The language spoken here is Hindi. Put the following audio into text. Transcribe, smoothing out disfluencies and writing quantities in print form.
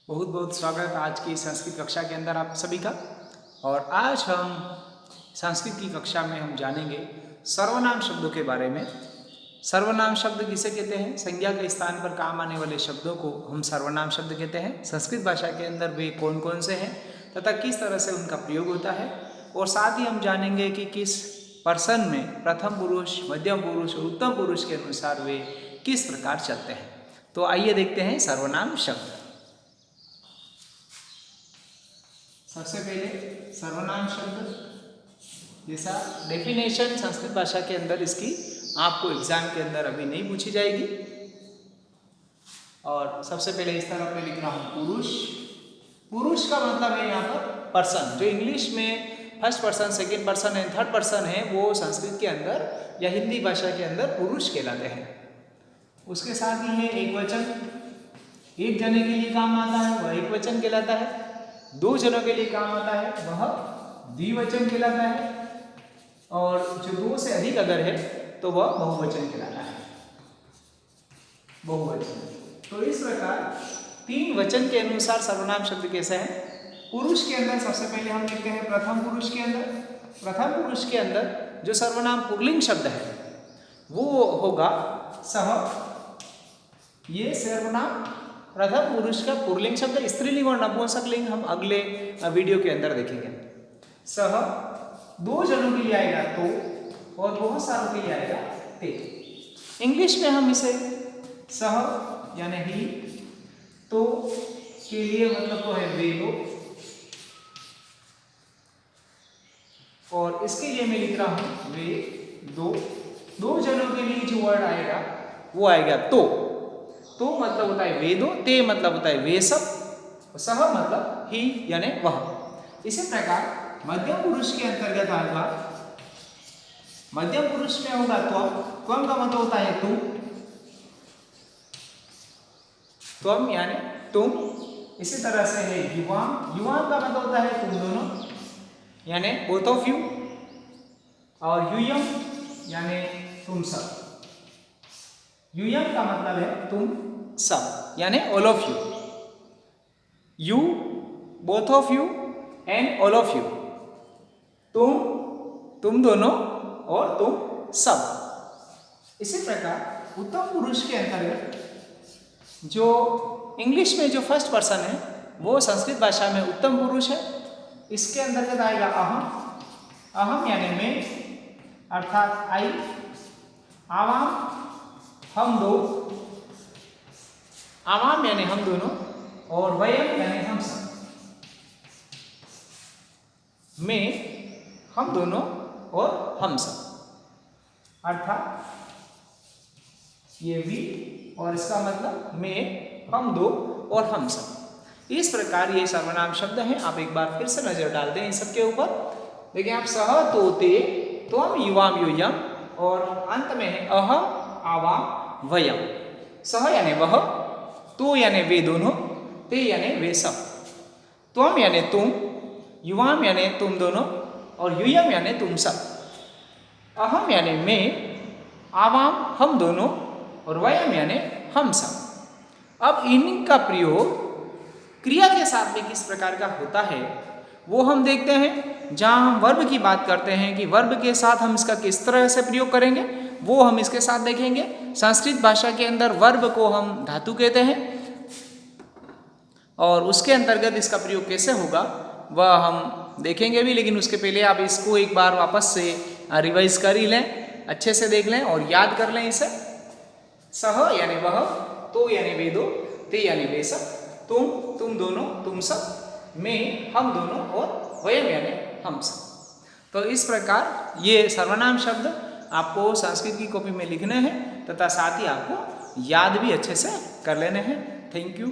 बहुत बहुत स्वागत आज की संस्कृत कक्षा के अंदर आप सभी का। और आज हम संस्कृत की कक्षा में हम जानेंगे सर्वनाम शब्दों के बारे में। सर्वनाम शब्द किसे कहते हैं? संज्ञा के स्थान पर काम आने वाले शब्दों को हम सर्वनाम शब्द कहते हैं। संस्कृत भाषा के अंदर वे कौन कौन से हैं तथा किस तरह से उनका प्रयोग होता है, और साथ ही हम जानेंगे कि किस पर्सन में प्रथम पुरुष, मध्यम पुरुष और उत्तम पुरुष के अनुसार वे किस प्रकार चलते हैं। तो आइए देखते हैं सर्वनाम शब्द। सबसे पहले सर्वनाम शब्द जैसा डेफिनेशन संस्कृत भाषा के अंदर इसकी आपको एग्जाम के अंदर अभी नहीं पूछी जाएगी। और सबसे पहले इस तरफ में लिख रहा हूँ पुरुष। पुरुष का मतलब है यहाँ पर पर्सन। जो इंग्लिश में first person, second person and third person है, वो संस्कृत के अंदर या हिंदी भाषा के अंदर पुरुष कहलाते हैं। उसके साथ ही है एक वचन। एक जने के लिए काम आता है वह एक वचन कहलाता है। दो जनों के लिए काम आता है वह द्विवचन कहलाता है। और जो दो से अधिक अगर है तो वह बहुवचन कहलाता है, बहुवचन। तो इस प्रकार तीन वचन के अनुसार सर्वनाम शब्द कैसे हैं? पुरुष के अंदर सबसे पहले हम लिखते हैं प्रथम पुरुष के अंदर। प्रथम पुरुष के अंदर जो सर्वनाम पुल्लिंग शब्द है वो होगा सह। ये सर्वनाम प्रथम पुरुष का पुल्लिंग शब्द। स्त्रीलिंग और नपुंसकलिंग हम अगले वीडियो के अंदर देखेंगे। सह दो जनों के लिए आएगा तो, और बहुत सारों के लिए आएगा ते। इंग्लिश में हम इसे सह यानी ही, तो के लिए मतलब तो है वे दो, और इसके लिए मैं लिख रहा हूं वे दो। दो जनों के लिए जो वर्ड आएगा वो आएगा तो मतलब होता है वे दो, ते मतलब होता है वे सब, सह मतलब ही यानी वह। इसी प्रकार मध्यम पुरुष के अंतर्गत आएगा, मध्यम पुरुष में होगा त्वम। त्वम का मतलब होता है तुम, त्वम यानी तुम। इसी तरह से है युवाम। युवाम का मतलब होता है तुम दोनों यानी बोथ ऑफ यू। और यूयम यानी तुम सब। यूयम का मतलब है तुम सब यानी all of you. You, both of you and all of you. तुम दोनों और तुम सब। इसी प्रकार उत्तम पुरुष के अंतर्गत जो इंग्लिश में जो फर्स्ट पर्सन है वो संस्कृत भाषा में उत्तम पुरुष है। इसके अंतर्गत आएगा अहम। अहम यानी मैं अर्थात आई। आवाम हम दो, आवाम यानी हम दोनों, और वयम यानी हम सब। मैं, हम दोनों और हम सब, अर्थात ये वी और इसका मतलब मैं, हम दो और हम सब। इस प्रकार ये सर्वनाम शब्द हैं। आप एक बार फिर से नजर डाल दें इन सबके ऊपर। देखिए आप सह, तो, ते, त्वम, युवाम, यूयम, और अंत में है अहम, आवाम, वयम। सह यानी वह, तो यानी वे दोनों, ते यानी वे सब, त्वम यानी तुम, युवाम यानी तुम दोनों, और यूयम यानी तुम सब। अहम यानी मैं, आवाम हम दोनों, और वयम यानी हम सब। अब इनका प्रयोग क्रिया के साथ में किस प्रकार का होता है वो हम देखते हैं। जहाँ हम वर्ब की बात करते हैं कि वर्ब के साथ हम इसका किस तरह से प्रयोग करेंगे वो हम इसके साथ देखेंगे। संस्कृत भाषा के अंदर वर्ब को हम धातु कहते हैं, और उसके अंतर्गत इसका प्रयोग कैसे होगा वह हम देखेंगे भी। लेकिन उसके पहले आप इसको एक बार वापस से रिवाइज कर ही लें, अच्छे से देख लें और याद कर लें इसे। सह यानी वह, तो यानी वे दो, ते यानी वे सब, तुम दोनों, तुम सब, मैं हम दोनों, और वयम यानी हम सब। तो इस प्रकार ये सर्वनाम शब्द आपको संस्कृत की कॉपी में लिखने हैं तथा साथ ही आपको याद भी अच्छे से कर लेने हैं। Thank you.